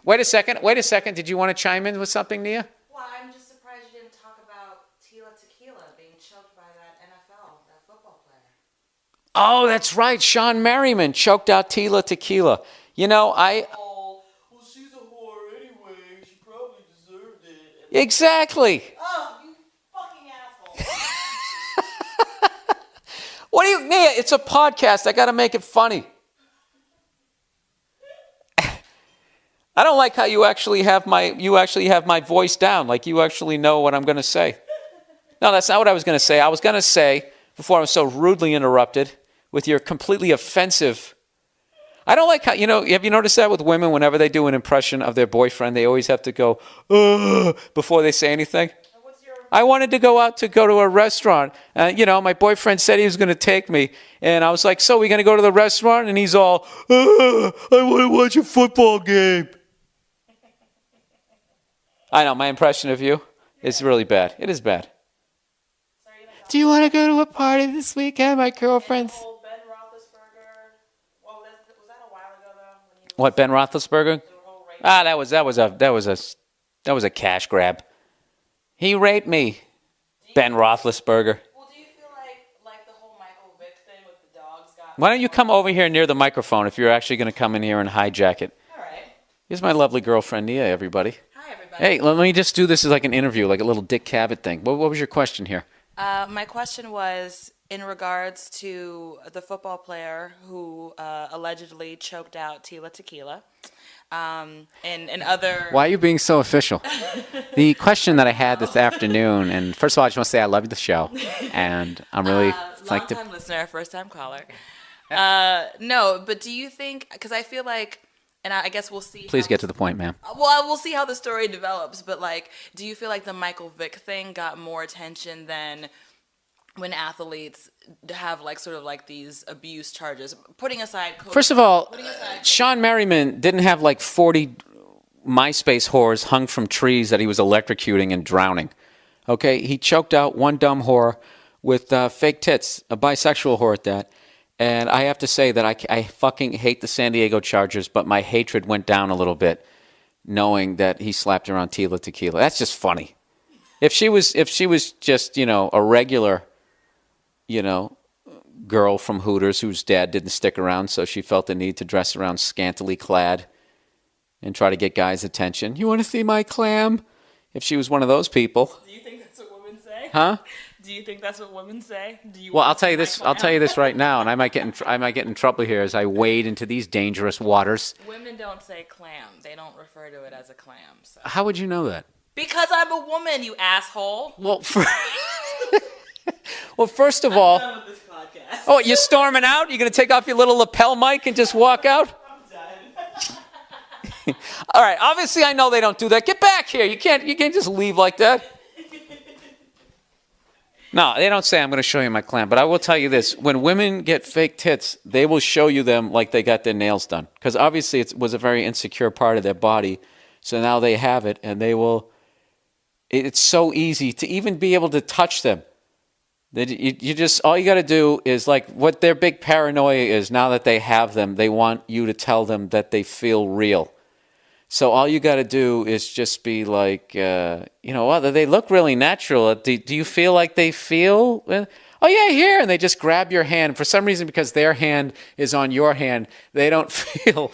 Wait a second. Did you want to chime in with something, Nia? Well, I'm just surprised you didn't talk about Tila Tequila being choked by that that football player. Oh, that's right. Sean Merriman choked out Tila Tequila. You know, Oh, well, she's a whore anyway. She probably deserved it. Exactly. Oh, you fucking asshole. What do you, Nia? It's a podcast. I got to make it funny. I don't like how you actually have my voice down, like you actually know what I'm going to say. No, that's not what I was going to say. I was going to say, before I was so rudely interrupted with your completely offensive. I don't like how, have you noticed that with women, whenever they do an impression of their boyfriend, they always have to go, ugh, before they say anything? I wanted to go to a restaurant. My boyfriend said he was going to take me. And I was like, so we going to go to the restaurant? And he's all, I want to watch a football game. I know, my impression of you is really bad. It is bad. Do you want to go to a party this weekend, my girlfriend's? Ben Roethlisberger. Well, was that a while ago though? What, Ben Roethlisberger? That was a cash grab. He raped me, Ben Roethlisberger. Well, do you feel like the whole Michael Vick thing with the dogs got? Why don't you come over here near the microphone if you're actually going to come in here and hijack it? All right. Here's my lovely girlfriend, Nia, everybody. Hi, everybody. Hey, let me just do this as like an interview, like a little Dick Cavett thing. What was your question here? My question was in regards to the football player who allegedly choked out Tila Tequila. And other. Why are you being so official? The question that I had this afternoon, and first of all, I just want to say I love the show, and I'm really long-time listener, first-time caller. No, but do you think? Because I feel like, and I guess we'll see. Please get to the point, ma'am. Well, we'll see how the story develops. But do you feel like the Michael Vick thing got more attention than when athletes have these abuse charges, putting aside coaching, first of all, Sean Merriman didn't have 40 MySpace whores hung from trees that he was electrocuting and drowning. Okay, he choked out one dumb whore with fake tits, a bisexual whore at that. And I have to say that I fucking hate the San Diego Chargers, but my hatred went down a little bit knowing that he slapped her on Tila Tequila. That's just funny. If she was just a regular girl from Hooters whose dad didn't stick around, so she felt the need to dress around scantily clad and try to get guys' attention. You want to see my clam? If she was one of those people. Do you think that's what women say? Huh? Do you think that's what women say? Well, I'll tell you this. I'll tell you this right now, and I might get in trouble here as I wade into these dangerous waters. Women don't say clam. They don't refer to it as a clam. So. How would you know that? Because I'm a woman, you asshole. Well, first of all, I'm done with this podcast. Oh, you're storming out? You're going to take off your little lapel mic and just walk out? I'm done. All right, obviously I know they don't do that. Get back here. You can't just leave like that. No, they don't say I'm going to show you my clam, but I will tell you this. When women get fake tits, they will show you them like they got their nails done. Because obviously it was a very insecure part of their body. So now they have it, and they will. It's so easy to even be able to touch them. You just, all you got to do is what their big paranoia is now that they have them, they want you to tell them that they feel real. So all you got to do is just be they look really natural. Do you feel like they feel? Oh yeah, here. And they just grab your hand. For some reason, because their hand is on your hand, they don't feel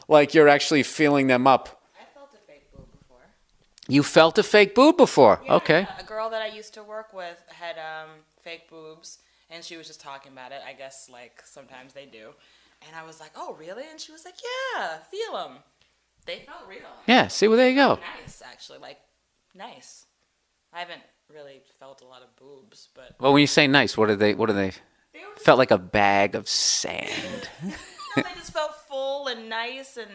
like you're actually feeling them up. I felt a fake boob before. You felt a fake boob before? Yeah, okay. A girl that I used to work with had fake boobs, and she was just talking about it. I guess sometimes they do. And I was like, oh, really? And she was like, yeah, feel them. They felt real. Yeah, see, well, there you go. Nice, actually. Nice. I haven't really felt a lot of boobs, but... Well, when you say nice, what are they? They felt like a bag of sand. No, they just felt full and nice and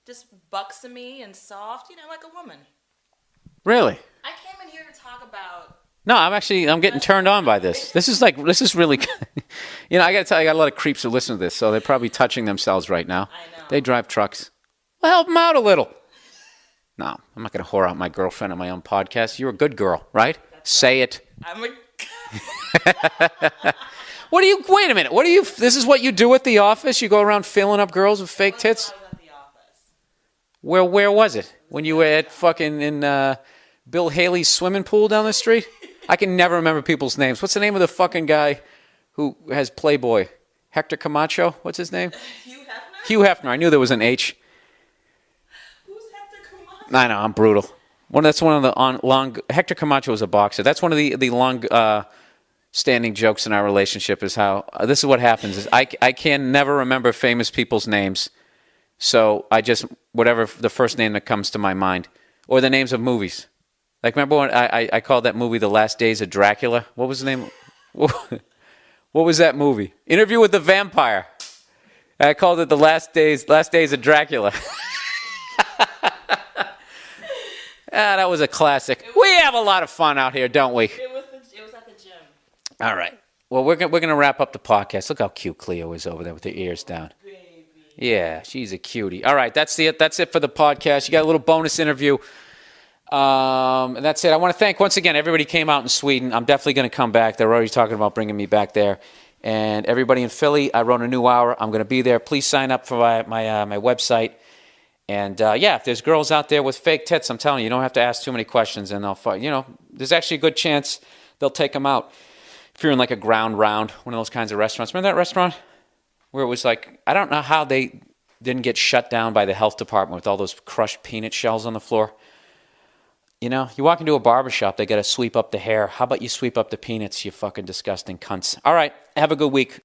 just buxomy and soft, like a woman. Really? I came in here to talk about... No, I'm getting turned on by this. This is really... I got to tell you, I got a lot of creeps who listen to this, so they're probably touching themselves right now. I know. They drive trucks. Well, help them out a little. No, I'm not going to whore out my girlfriend on my own podcast. You're a good girl, right? Say it. I'm a... Wait a minute. This is what you do at the office? You go around filling up girls with fake tits? I was at the office. Where was it? When you were at fucking in Bill Haley's swimming pool down the street? I can never remember people's names. What's the name of the fucking guy who has Playboy? Hector Camacho? What's his name? Hugh Hefner? Hugh Hefner. I knew there was an H. Who's Hector Camacho? I know, I'm brutal. That's one of the long. Hector Camacho was a boxer. That's one of the long standing jokes in our relationship. Is how this is what happens. Is I can never remember famous people's names, so I just whatever the first name that comes to my mind, or the names of movies. Like remember when I called that movie The Last Days of Dracula? What was the name? What was that movie? Interview with the Vampire. I called it The Last Days of Dracula. That was a classic. We have a lot of fun out here, don't we? It was at the gym. All right. Well, we're gonna wrap up the podcast. Look how cute Cleo is over there with her ears down. Baby. Yeah, she's a cutie. All right, that's it. That's it for the podcast. You got a little bonus interview. And that's it. I want to thank once again everybody who came out in Sweden. I'm definitely going to come back. They're already talking about bringing me back there. And everybody in Philly, I wrote a new hour. I'm going to be there. Please sign up for my website. And if there's girls out there with fake tits, I'm telling you, you don't have to ask too many questions, and there's actually a good chance they'll take them out. If you're in like a ground round, one of those kinds of restaurants. Remember that restaurant where it was like, I don't know how they didn't get shut down by the health department with all those crushed peanut shells on the floor. You know, you walk into a barbershop, they got to sweep up the hair. How about you sweep up the peanuts, you fucking disgusting cunts? All right, have a good week.